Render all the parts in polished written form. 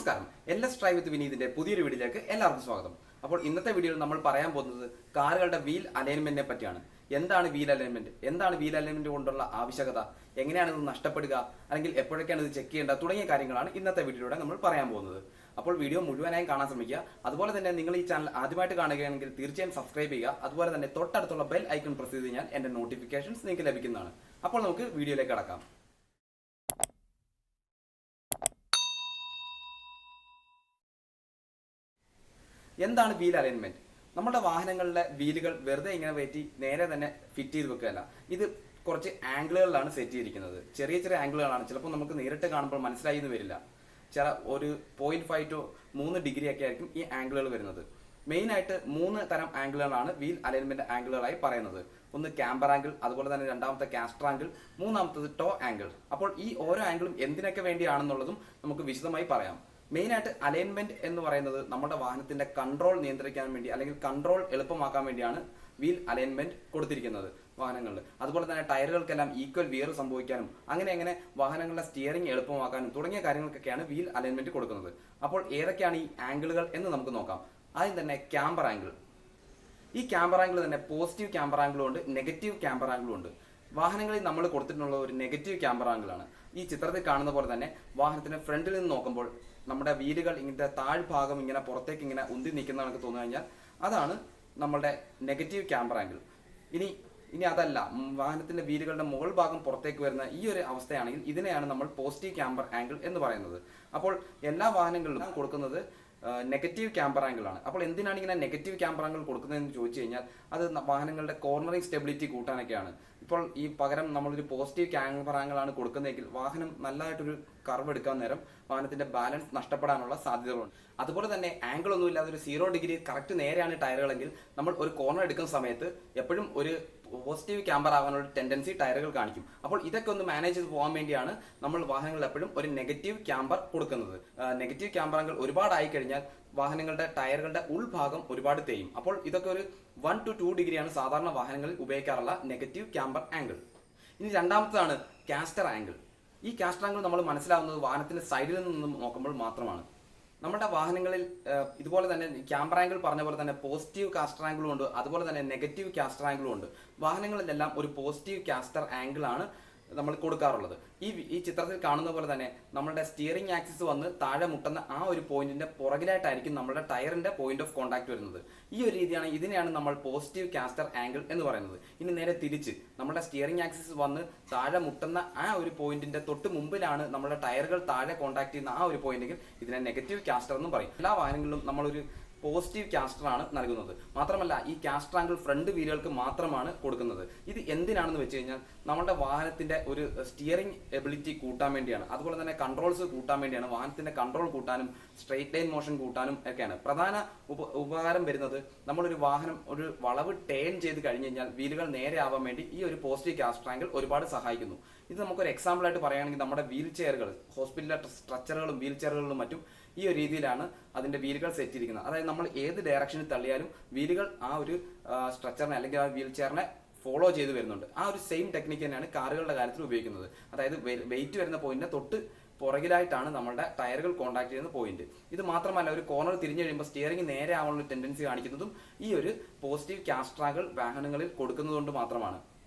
നമസ്കാരം. LS drive വിത്ത് വിനീതിന്റെ പുതിയൊരു വീഡിയോയിലേക്ക് എല്ലാവർക്കും സ്വാഗതം. അപ്പോൾ ഇന്നത്തെ വീഡിയോയിൽ നമ്മൾ പറയാൻ പോകുന്നത് കാറുകളുടെ വീൽ അലൈൻമെന്റിനെ പറ്റിയാണ്. എന്താണ് വീൽ അലൈൻമെന്റ്, എന്താണ് വീൽ അലൈൻമെന്റ് കൊണ്ടുള്ള ആവശ്യകത, എങ്ങനെയാണ് ഇത് നഷ്ടപ്പെടുക, അല്ലെങ്കിൽ എപ്പോഴൊക്കെയാണ് ഇത് ചെക്ക് ചെയ്യേണ്ടത് തുടങ്ങിയ കാര്യങ്ങളാണ് ഇന്നത്തെ വീഡിയോയിലൂടെ നമ്മൾ പറയാൻ പോകുന്നത്. അപ്പോൾ വീഡിയോ മുഴുവനായും കാണാൻ ശ്രമിക്കുക. അതുപോലെ തന്നെ നിങ്ങൾ ഈ ചാനൽ ആദ്യമായിട്ട് കാണുകയാണെങ്കിൽ തീർച്ചയായും സബ്സ്ക്രൈബ് ചെയ്യുക. അതുപോലെ തന്നെ തൊട്ടടുത്തുള്ള ബെൽ ഐക്കൺ പ്രസ് ചെയ്ത് കഴിഞ്ഞാൽ എന്റെ നോട്ടിഫിക്കേഷൻസ് നിങ്ങൾക്ക് ലഭിക്കുന്നതാണ്. അപ്പോൾ നമുക്ക് വീഡിയോയിലേക്ക് കടക്കാം. എന്താണ് വീൽ അലൈൻമെന്റ്? നമ്മുടെ വാഹനങ്ങളിലെ വീലുകൾ വെറുതെ ഇങ്ങനെ വെറ്റി നേരെ തന്നെ ഫിറ്റ് ചെയ്ത് വെക്കുകയല്ല. ഇത് കുറച്ച് ആംഗിളുകളിലാണ് സെറ്റ് ചെയ്തിരിക്കുന്നത്. ചെറിയ ചെറിയ ആംഗിളുകളാണ്. ചിലപ്പോൾ നമുക്ക് നേരിട്ട് കാണുമ്പോൾ മനസ്സിലായി എന്ന് വരില്ല. ചില ഒരു 0.5 to 3 ഡിഗ്രി ഒക്കെ ആയിരിക്കും ഈ ആംഗിളുകൾ വരുന്നത്. മെയിനായിട്ട് 3 തരം ആംഗിളുകളാണ് വീൽ അലൈൻമെന്റ് ആംഗിളുകളായി പറയുന്നത്. ഒന്ന് ക്യാമ്പർ ആംഗിൾ, അതുപോലെ തന്നെ രണ്ടാമത്തെ കാസ്റ്റർ ആംഗിൾ, മൂന്നാമത്തത് ടോ ആംഗിൾ. അപ്പോൾ ഈ ഓരോ ആംഗിളും എന്തിനൊക്കെ വേണ്ടിയാണെന്നുള്ളതും നമുക്ക് വിശദമായി പറയാം. മെയിനായിട്ട് അലൈൻമെന്റ് എന്ന് പറയുന്നത് നമ്മുടെ വാഹനത്തിന്റെ കൺട്രോൾ നിയന്ത്രിക്കാൻ വേണ്ടി അല്ലെങ്കിൽ കൺട്രോൾ എളുപ്പമാക്കാൻ വേണ്ടിയാണ് വീൽ അലൈൻമെന്റ് കൊടുത്തിരിക്കുന്നത് വാഹനങ്ങളിൽ. അതുപോലെ തന്നെ ടയറുകൾക്കെല്ലാം ഈക്വൽ വിയർ സംഭവിക്കാനും അങ്ങനെ വാഹനങ്ങളുടെ സ്റ്റിയറിംഗ് എളുപ്പമാക്കാനും തുടങ്ങിയ കാര്യങ്ങൾക്കൊക്കെയാണ് വീൽ അലൈൻമെന്റ് കൊടുക്കുന്നത്. അപ്പോൾ ഏതൊക്കെയാണ് ഈ ആംഗിളുകൾ എന്ന് നമുക്ക് നോക്കാം. ആദ്യം തന്നെ ക്യാമ്പർ ആംഗിൾ. ഈ ക്യാമ്പർ ആംഗിൾ തന്നെ പോസിറ്റീവ് ക്യാമ്പർ ആംഗിളും ഉണ്ട്, നെഗറ്റീവ് ക്യാമ്പർ ആംഗിളും ഉണ്ട്. വാഹനങ്ങളിൽ നമ്മൾ കൊടുത്തിട്ടുള്ള ഒരു നെഗറ്റീവ് ക്യാമ്പർ ആംഗിളാണ്. ഈ ചിത്രത്തിൽ കാണുന്ന പോലെ തന്നെ വാഹനത്തിന് ഫ്രണ്ടിൽ നിന്ന് നോക്കുമ്പോൾ നമ്മുടെ വീലുകൾ ഇങ്ങനത്തെ താഴ്ഭാഗം ഇങ്ങനെ പുറത്തേക്ക് ഇങ്ങനെ ഉന്തി നിൽക്കുന്ന കണക്ക് തോന്നു കഴിഞ്ഞാൽ അതാണ് നമ്മളുടെ നെഗറ്റീവ് ക്യാമ്പർ ആംഗിൾ. ഇനി അതല്ല, വാഹനത്തിന്റെ വീലുകളുടെ മുകൾ ഭാഗം പുറത്തേക്ക് വരുന്ന ഈ ഒരു അവസ്ഥയാണെങ്കിൽ ഇതിനെയാണ് നമ്മൾ പോസിറ്റീവ് ക്യാമ്പർ ആംഗിൾ എന്ന് പറയുന്നത്. അപ്പോൾ എല്ലാ വാഹനങ്ങളിലും കൊടുക്കുന്നത് നെഗറ്റീവ് ക്യാമ്പർ ആംഗിൾ ആണ്. അപ്പോൾ എന്തിനാണ് ഇങ്ങനെ നെഗറ്റീവ് ക്യാമ്പർ ആംഗിൾ കൊടുക്കുന്നതെന്ന് ചോദിച്ചു കഴിഞ്ഞാൽ അത് വാഹനങ്ങളുടെ കോർണറിംഗ് സ്റ്റെബിലിറ്റി കൂട്ടാനൊക്കെയാണ്. ഇപ്പോൾ ഈ പകരം നമ്മളൊരു പോസിറ്റീവ് ക്യാമ്പർ ആംഗിൾ ആണ് കൊടുക്കുന്നതെങ്കിൽ വാഹനം നല്ലതായിട്ടൊരു കർവ് എടുക്കാൻ നേരം വാഹനത്തിന്റെ ബാലൻസ് നഷ്ടപ്പെടാനുള്ള സാധ്യതകളുണ്ട്. അതുപോലെ തന്നെ ആംഗിൾ ഒന്നും ഇല്ലാതെ ഒരു 0 ഡിഗ്രി കറക്റ്റ് നേരെയാണ് ടയറുകളെങ്കിൽ നമ്മൾ ഒരു കോർണർ എടുക്കുന്ന സമയത്ത് എപ്പോഴും ഒരു പോസിറ്റീവ് ക്യാമ്പർ ആവാനുള്ള ടെൻഡൻസി ടയറുകൾ കാണിക്കും. അപ്പോൾ ഇതൊക്കെ ഒന്ന് മാനേജ് ചെയ്ത് പോകാൻ വേണ്ടിയാണ് നമ്മൾ വാഹനങ്ങളിൽ എപ്പോഴും ഒരു നെഗറ്റീവ് ക്യാമ്പർ കൊടുക്കുന്നത്. നെഗറ്റീവ് ക്യാമ്പർ ആംഗിൾ ഒരുപാടായി കഴിഞ്ഞാൽ വാഹനങ്ങളുടെ ടയറുകളുടെ ഉൾഭാഗം ഒരുപാട് തേയും. അപ്പോൾ ഇതൊക്കെ ഒരു 1 to 2 ഡിഗ്രിയാണ് സാധാരണ വാഹനങ്ങളിൽ ഉപയോഗിക്കാറുള്ള നെഗറ്റീവ് ക്യാമ്പർ ആംഗിൾ. ഇനി രണ്ടാമത്തേതാണ് കാസ്റ്റർ ആംഗിൾ. ഈ കാസ്റ്റർ ആംഗിൾ നമ്മൾ മനസ്സിലാവുന്നത് വാഹനത്തിന്റെ സൈഡിൽ നിന്നും നോക്കുമ്പോൾ മാത്രമാണ്. നമ്മുടെ വാഹനങ്ങളിൽ ഇതുപോലെ തന്നെ ക്യാമ്പർ ആംഗിൾ പറഞ്ഞ പോലെ തന്നെ പോസിറ്റീവ് കാസ്റ്റർ ആംഗിളും ഉണ്ട്, അതുപോലെ തന്നെ നെഗറ്റീവ് കാസ്റ്റർ ആംഗിളും ഉണ്ട്. വാഹനങ്ങളിലെല്ലാം ഒരു പോസിറ്റീവ് കാസ്റ്റർ ആംഗിൾ ആണ് നമ്മൾ കൊടുക്കാറുള്ളത്. ഈ ചിത്രത്തിൽ കാണുന്ന പോലെ തന്നെ നമ്മുടെ സ്റ്റിയറിംഗ് ആക്സിസ് വന്ന് താഴെ മുട്ടുന്ന ആ ഒരു പോയിന്റിന്റെ പുറകിലായിട്ടായിരിക്കും നമ്മുടെ ടയറിന്റെ പോയിന്റ് ഓഫ് കോൺടാക്ട് വരുന്നത്. ഈ ഒരു ഇതിനെയാണ് നമ്മൾ പോസിറ്റീവ് കാസ്റ്റർ ആംഗിൾ എന്ന് പറയുന്നത്. ഇനി നേരെ തിരിച്ച് നമ്മുടെ സ്റ്റിയറിംഗ് ആക്സിസ് വന്ന് താഴെ മുട്ടുന്ന ആ ഒരു പോയിന്റിന്റെ തൊട്ട് മുമ്പിലാണ് നമ്മുടെ ടയറുകൾ താഴെ കോൺടാക്ട് ചെയ്യുന്ന ആ ഒരു പോയിന്റെങ്കിൽ ഇതിനെ നെഗറ്റീവ് കാസ്റ്റർ എന്നും പറയും. എല്ലാ വാഹനങ്ങളിലും നമ്മളൊരു പോസിറ്റീവ് കാസ്റ്റർ ആണ് നൽകുന്നത്. മാത്രമല്ല ഈ കാസ്റ്റർ ആംഗിൾ ഫ്രണ്ട് വീലുകൾക്ക് മാത്രമാണ് കൊടുക്കുന്നത്. ഇത് എന്തിനാണെന്ന് വെച്ച് കഴിഞ്ഞാൽ നമ്മുടെ വാഹനത്തിന്റെ ഒരു സ്റ്റിയറിംഗ് എബിലിറ്റി കൂട്ടാൻ വേണ്ടിയാണ്. അതുപോലെ തന്നെ കൺട്രോൾസ് കൂട്ടാൻ വേണ്ടിയാണ്. വാഹനത്തിന്റെ കൺട്രോൾ കൂട്ടാനും സ്ട്രെയിറ്റ് ലൈൻ മോഷൻ കൂട്ടാനും ഒക്കെയാണ് പ്രധാന ഉപകാരം വരുന്നത്. നമ്മളൊരു വാഹനം ഒരു വളവ് ടേൺ ചെയ്ത് കഴിഞ്ഞ് കഴിഞ്ഞാൽ വീലുകൾ നേരെ ആവാൻ വേണ്ടി ഈ ഒരു പോസിറ്റീവ് കാസ്റ്റർ ആംഗിൾ ഒരുപാട് സഹായിക്കുന്നു. ഇത് നമുക്കൊരു എക്സാമ്പിൾ ആയിട്ട് പറയുകയാണെങ്കിൽ നമ്മുടെ വീൽ ചെയറുകൾ, ഹോസ്പിറ്റലിലെ സ്ട്രക്ചറുകളും വീൽ ചെയറുകളിലും മറ്റും ഈ ഒരു രീതിയിലാണ് അതിന്റെ വീലുകൾ സെറ്റ് ചെയ്തിരിക്കുന്നത്. അതായത് നമ്മൾ ഏത് ഡയറക്ഷനിൽ തള്ളിയാലും വീലുകൾ ആ ഒരു സ്ട്രക്ചറിനെ അല്ലെങ്കിൽ ആ വീൽ ചെയറിനെ ഫോളോ ചെയ്ത് വരുന്നുണ്ട്. ആ ഒരു സെയിം ടെക്നിക്ക് തന്നെയാണ് കാറുകളുടെ കാര്യത്തിൽ ഉപയോഗിക്കുന്നത്. അതായത് വെയിറ്റ് വരുന്ന പോയിന്റിനെ തൊട്ട് പുറകിലായിട്ടാണ് നമ്മുടെ ടയറുകൾ കോൺടാക്ട് ചെയ്യുന്ന പോയിന്റ്. ഇത് മാത്രമല്ല, ഒരു കോർണർ തിരിഞ്ഞു കഴിയുമ്പോൾ സ്റ്റിയറിംഗ് നേരെ ആവാനുള്ള ടെൻഡൻസി കാണിക്കുന്നതും ഈ ഒരു പോസിറ്റീവ് കാസ്റ്റർ ആംഗിൾ വാഹനങ്ങളിൽ കൊടുക്കുന്നതുകൊണ്ട് മാത്രമാണ്.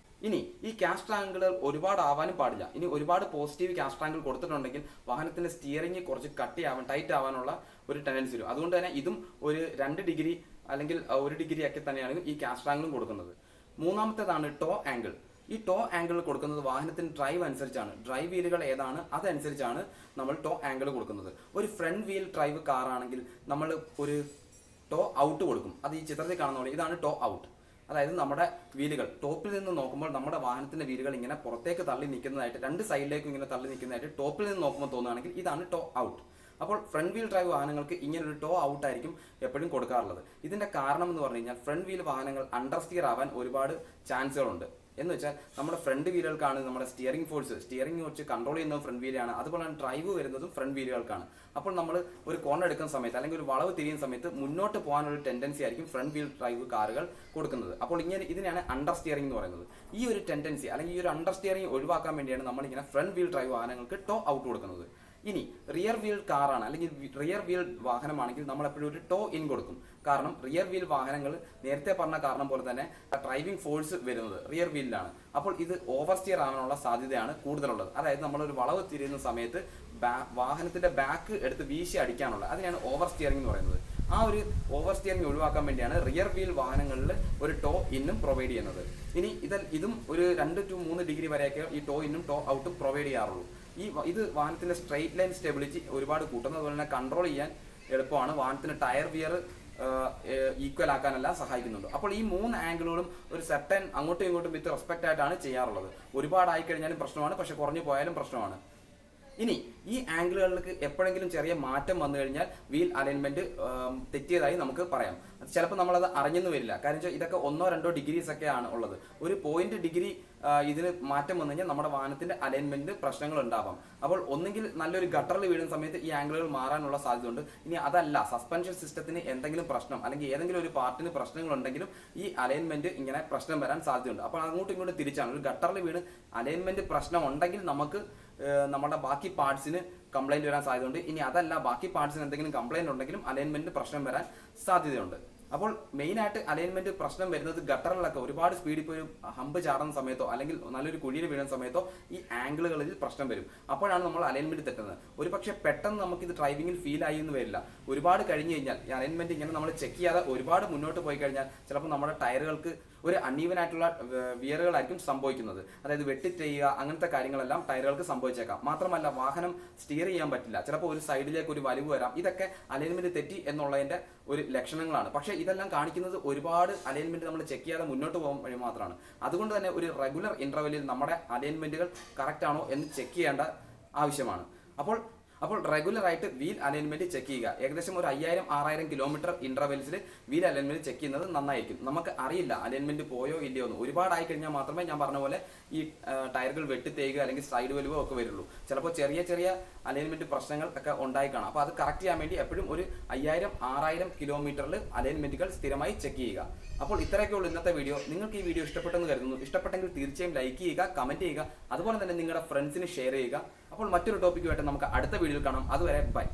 ഇനി ഈ കാസ്റ്റർ ആംഗിളുകൾ ഒരുപാട് ആവാനും പാടില്ല. ഇനി ഒരുപാട് പോസിറ്റീവ് കാസ്റ്റർ ആംഗിൾ കൊടുത്തിട്ടുണ്ടെങ്കിൽ വാഹനത്തിന്റെ സ്റ്റിയറിംഗ് കുറച്ച് ടൈറ്റ് ആവാനുള്ള ഒരു ടെൻഡൻസി വരും. അതുകൊണ്ട് തന്നെ ഇതും ഒരു 2 ഡിഗ്രി അല്ലെങ്കിൽ 1 ഡിഗ്രി ഒക്കെ തന്നെയാണ് ഈ കാസ്റ്റർ ആംഗിളും കൊടുക്കുന്നത്. മൂന്നാമത്തേതാണ് ടോ ആംഗിൾ. ഈ ടോ ആംഗിൾ കൊടുക്കുന്നത് വാഹനത്തിന് ഡ്രൈവ് അനുസരിച്ചാണ്. ഡ്രൈവ് വീലുകൾ ഏതാണ് അതനുസരിച്ചാണ് നമ്മൾ ടോ ആംഗിൾ കൊടുക്കുന്നത്. ഒരു ഫ്രണ്ട് വീൽ ഡ്രൈവ് കാർ ആണെങ്കിൽ നമ്മൾ ഒരു ടോ ഔട്ട് കൊടുക്കും. അത് ഈ ചിത്രത്തിൽ കാണുന്ന പോലെ ഇതാണ് ടോ ഔട്ട്. അതായത് നമ്മുടെ വീലുകൾ ടോപ്പിൽ നിന്ന് നോക്കുമ്പോൾ നമ്മുടെ വാഹനത്തിന്റെ വീലുകൾ ഇങ്ങനെ പുറത്തേക്ക് തള്ളി നിൽക്കുന്നതായിട്ട്, 2 സൈഡിലേക്കും ഇങ്ങനെ തള്ളി നിൽക്കുന്നതായിട്ട് ടോപ്പിൽ നിന്ന് നോക്കുമ്പോൾ തോന്നുകയാണെങ്കിൽ ഇതാണ് ടോ ഔട്ട്. അപ്പോൾ ഫ്രണ്ട് വീൽ ഡ്രൈവ് വാഹനങ്ങൾക്ക് ഇങ്ങനൊരു ടോ ഔട്ട് ആയിരിക്കും എപ്പോഴും കൊടുക്കാറുള്ളത്. ഇതിന്റെ കാരണം എന്ന് പറഞ്ഞു കഴിഞ്ഞാൽ ഫ്രണ്ട് വീൽ വാഹനങ്ങൾ അണ്ടർ സ്റ്റിയർ ആവാൻ ഒരുപാട് ചാൻസുകളുണ്ട്. എന്ന് വെച്ചാൽ നമ്മുടെ ഫ്രണ്ട് വീലുകൾക്കാണ് നമ്മുടെ സ്റ്റിയറിംഗ് വെച്ച് കൺട്രോൾ ചെയ്യുന്നതും ഫ്രണ്ട് വീലാണ്. അതുപോലെ തന്നെ ഡ്രൈവ് വരുന്നതും ഫ്രണ്ട് വീലുകൾക്കാണ്. അപ്പോൾ നമ്മൾ ഒരു കോർണർ എടുക്കുന്ന സമയത്ത് അല്ലെങ്കിൽ ഒരു വളവ് തിരിയുന്ന സമയത്ത് മുന്നോട്ട് പോകാനുള്ള ടെൻഡൻസി ആയിരിക്കും ഫ്രണ്ട് വീൽ ഡ്രൈവ് കാറുകൾ കൊടുക്കുന്നത്. അപ്പോൾ ഇതിനെയാണ് അണ്ടർ സ്റ്റിയറിംഗ് എന്ന് പറയുന്നത്. ഈ ഒരു ടെൻഡൻസി അല്ലെങ്കിൽ ഈ ഒരു അണ്ടർ സ്റ്റിയറിംഗ് ഒഴിവാക്കാൻ വേണ്ടിയാണ് നമ്മളിങ്ങനെ ഫ്രണ്ട് വീൽ ഡ്രൈവ് വാഹനങ്ങൾക്ക് ടോ ഔട്ട് കൊടുക്കുന്നത്. ഇനി റിയർ വീൽ കാറാണ് അല്ലെങ്കിൽ റിയർ വീൽ വാഹനമാണെങ്കിൽ നമ്മൾ എപ്പോഴും ഒരു ടോ ഇൻ കൊടുക്കും. കാരണം റിയർ വീൽ വാഹനങ്ങൾ നേരത്തെ പറഞ്ഞ കാരണം പോലെ തന്നെ ഡ്രൈവിംഗ് ഫോഴ്സ് വരുന്നത് റിയർ വീലിലാണ്. അപ്പോൾ ഇത് ഓവർ സ്റ്റിയർ ആവാനുള്ള സാധ്യതയാണ് കൂടുതലുള്ളത്. അതായത് നമ്മളൊരു വളവ് തിരിയുന്ന സമയത്ത് വാഹനത്തിന്റെ ബാക്ക് എടുത്ത് വീശി അടിക്കാനുള്ള അതിനെയാണ് ഓവർ സ്റ്റിയറിംഗ് എന്ന് പറയുന്നത്. ആ ഒരു ഓവർ സ്റ്റിയറിംഗ് ഒഴിവാക്കാൻ വേണ്ടിയാണ് റിയർ വീൽ വാഹനങ്ങളിൽ ഒരു ടോ ഇന്നും പ്രൊവൈഡ് ചെയ്യുന്നത്. ഇനി ഇതും ഒരു 2 to 3 ഡിഗ്രി വരെയൊക്കെ ഈ ടോ ഇന്നും ടോ ഔട്ടും പ്രൊവൈഡ് ചെയ്യാറുള്ളൂ. ഇത് വാഹനത്തിന്റെ സ്ട്രെയിറ്റ് ലൈൻ സ്റ്റെബിലിറ്റി ഒരുപാട് കൂട്ടുന്നത്, അതുപോലെ തന്നെ കൺട്രോൾ ചെയ്യാൻ എളുപ്പമാണ്. വാഹനത്തിന് ടയർ വിയർ ഈക്വൽ ആക്കാനെല്ലാം സഹായിക്കുന്നുണ്ട്. അപ്പോൾ ഈ 3 ആംഗിളുകളും ഒരു സെർട്ടൻ അങ്ങോട്ടും ഇങ്ങോട്ടും വിത്ത് റെസ്പെക്റ്റ് ആയിട്ടാണ് ചെയ്യാറുള്ളത്. ഒരുപാടായി കഴിഞ്ഞാലും പ്രശ്നമാണ്, പക്ഷെ കുറഞ്ഞു പോയാലും പ്രശ്നമാണ്. ഇനി ഈ ആംഗിളുകളിലേക്ക് എപ്പോഴെങ്കിലും ചെറിയ മാറ്റം വന്നു കഴിഞ്ഞാൽ വീൽ അലൈൻമെന്റ് തെറ്റിയതായി നമുക്ക് പറയാം. ചിലപ്പോൾ നമ്മളത് അറിഞ്ഞെന്ന് വരില്ല. കാരണം വെച്ചാൽ ഇതൊക്കെ 1-2 ഡിഗ്രീസ് ഒക്കെയാണ് ഉള്ളത്. ഒരു 0.1 ഡിഗ്രി ഇതിന് മാറ്റം വന്നു കഴിഞ്ഞാൽ നമ്മുടെ വാഹനത്തിന്റെ അലൈൻമെന്റ് പ്രശ്നങ്ങൾ ഉണ്ടാവാം. അപ്പോൾ ഒന്നെങ്കിൽ നല്ലൊരു ഗട്ടറിൽ വീഴുന്ന സമയത്ത് ഈ ആംഗിളുകൾ മാറാനുള്ള സാധ്യതയുണ്ട്. ഇനി അതല്ല, സസ്പെൻഷൻ സിസ്റ്റത്തിന് എന്തെങ്കിലും പ്രശ്നം അല്ലെങ്കിൽ ഏതെങ്കിലും ഒരു പാർട്ടിന് പ്രശ്നങ്ങൾ ഉണ്ടെങ്കിലും ഈ അലൈൻമെന്റ് ഇങ്ങനെ പ്രശ്നം വരാൻ സാധ്യതയുണ്ട്. അപ്പോൾ അങ്ങോട്ടും ഇങ്ങോട്ടും തിരിച്ചാണ്. ഒരു ഗട്ടറിൽ വീണ് അലൈൻമെന്റ് പ്രശ്നം ഉണ്ടെങ്കിൽ നമുക്ക് നമ്മുടെ ബാക്കി പാർട്സിന് കംപ്ലൈന്റ് വരാൻ സാധ്യതയുണ്ട്. ഇനി അതല്ല, ബാക്കി പാർട്സിന് എന്തെങ്കിലും കംപ്ലൈന്റ് ഉണ്ടെങ്കിലും അലൈൻമെന്റ് പ്രശ്നം വരാൻ സാധ്യതയുണ്ട്. അപ്പോൾ മെയിനായിട്ട് അലൈൻമെന്റ് പ്രശ്നം വരുന്നത് ഗട്ടറിലൊക്കെ ഒരുപാട് സ്പീഡിൽ ഇപ്പോൾ ഒരു ഹമ്പ് ചാടുന്ന സമയത്തോ അല്ലെങ്കിൽ നല്ലൊരു കുഴിയിൽ വീഴുന്ന സമയത്തോ ഈ ആംഗിളുകളിൽ പ്രശ്നം വരും. അപ്പോഴാണ് നമ്മൾ അലൈൻമെന്റ് തെറ്റുന്നത്. ഒരു പക്ഷേ പെട്ടെന്ന് നമുക്കിത് ഡ്രൈവിംഗിൽ ഫീൽ ആയി എന്ന് വരില്ല. ഒരുപാട് കഴിഞ്ഞ് കഴിഞ്ഞാൽ ഈ അലൈൻമെന്റ് ഇങ്ങനെ നമ്മൾ ചെക്ക് ചെയ്യാതെ ഒരുപാട് മുന്നോട്ട് പോയി കഴിഞ്ഞാൽ ചിലപ്പോൾ നമ്മുടെ ടയറുകൾക്ക് ഒരു അൺഈവൻ ആയിട്ടുള്ള വിയറുകളായിരിക്കും സംഭവിക്കുന്നത്. അതായത് വെട്ടിറ്റെയ്യുക അങ്ങനത്തെ കാര്യങ്ങളെല്ലാം ടയറുകൾക്ക് സംഭവിച്ചേക്കാം. മാത്രമല്ല വാഹനം സ്റ്റിയർ ചെയ്യാൻ പറ്റില്ല. ചിലപ്പോൾ ഒരു സൈഡിലേക്ക് ഒരു വലിവ് വരാം. ഇതൊക്കെ അലൈൻമെന്റ് തെറ്റി എന്നുള്ളതിന്റെ ഒരു ലക്ഷണങ്ങളാണ്. പക്ഷേ ഇതെല്ലാം കാണിക്കുന്നത് ഒരുപാട് അലൈൻമെന്റ് നമ്മൾ ചെക്ക് ചെയ്യാതെ മുന്നോട്ട് പോകാൻ വഴി മാത്രമാണ്. അതുകൊണ്ട് തന്നെ ഒരു റെഗുലർ ഇന്റർവെല്ലിൽ നമ്മുടെ അലൈൻമെന്റുകൾ കറക്റ്റ് ആണോ എന്ന് ചെക്ക് ചെയ്യേണ്ട ആവശ്യമാണ്. അപ്പോൾ റെഗുലർ ആയിട്ട് വീൽ അലൈൻമെന്റ് ചെക്ക് ചെയ്യുക. ഏകദേശം ഒരു 5000-6000 കിലോമീറ്റർ ഇന്റർവെൽസിൽ വീൽ അലൈൻമെന്റ് ചെക്ക് ചെയ്യുന്നത് നന്നായിരിക്കും. നമുക്ക് അറിയില്ല അലൈൻമെന്റ് പോയോ ഇല്ലയോ എന്ന്. ഒരുപാടായി കഴിഞ്ഞാൽ മാത്രമേ ഞാൻ പറഞ്ഞ പോലെ ഈ ടയറുകൾ വെട്ടിത്തേയുക അല്ലെങ്കിൽ സൈഡ് വലിവോ ഒക്കെ വരുള്ളൂ. ചിലപ്പോൾ ചെറിയ ചെറിയ അലൈൻമെന്റ് പ്രശ്നങ്ങൾ ഒക്കെ ഉണ്ടായി കാണാം. അപ്പോൾ അത് കറക്റ്റ് ചെയ്യാൻ വേണ്ടി എപ്പോഴും ഒരു 5000-6000 കിലോമീറ്ററിൽ അലൈൻമെന്റുകൾ സ്ഥിരമായി ചെക്ക് ചെയ്യുക. അപ്പോൾ ഇത്രയൊക്കെ ഉള്ളൂ ഇന്നത്തെ വീഡിയോ. നിങ്ങൾക്ക് ഈ വീഡിയോ ഇഷ്ടപ്പെട്ടെന്ന് കരുതുന്നു. ഇഷ്ടപ്പെട്ടെങ്കിൽ തീർച്ചയായും ലൈക്ക് ചെയ്യുക, കമന്റ് ചെയ്യുക, അതുപോലെ തന്നെ നിങ്ങളുടെ ഫ്രണ്ട്സിന് ഷെയർ ചെയ്യുക. അപ്പോൾ മറ്റൊരു ടോപ്പിക്കുമായിട്ട് നമുക്ക് അടുത്ത വീഡിയോയിൽ കാണാം. അതുവരെ ബൈ.